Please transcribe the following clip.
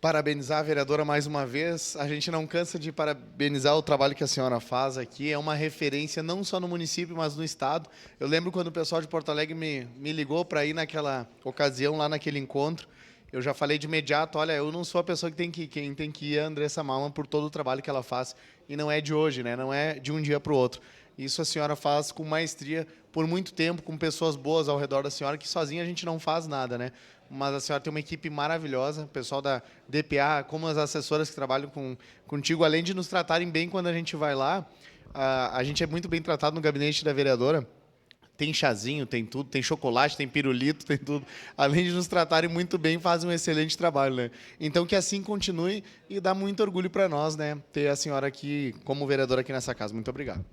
parabenizar a vereadora mais uma vez. A gente não cansa de parabenizar o trabalho que a senhora faz aqui. É uma referência não só no município, mas no estado. Eu lembro quando o pessoal de Porto Alegre me ligou para ir naquela ocasião, lá naquele encontro. Eu já falei de imediato, olha, eu não sou a pessoa que tem que ir. Quem tem que ir é a Andressa Malman por todo o trabalho que ela faz. E não é de hoje, né? Não é de um dia para o outro. Isso a senhora faz com maestria por muito tempo, com pessoas boas ao redor da senhora, que sozinha a gente não faz nada, né? Mas a senhora tem uma equipe maravilhosa, o pessoal da DPA, como as assessoras que trabalham contigo, além de nos tratarem bem quando a gente vai lá, a gente é muito bem tratado no gabinete da vereadora. Tem chazinho, tem tudo, tem chocolate, tem pirulito, tem tudo. Além de nos tratarem muito bem, fazem um excelente trabalho, né? Então que assim continue e dá muito orgulho para nós, né? Ter a senhora aqui como vereadora aqui nessa casa. Muito obrigado.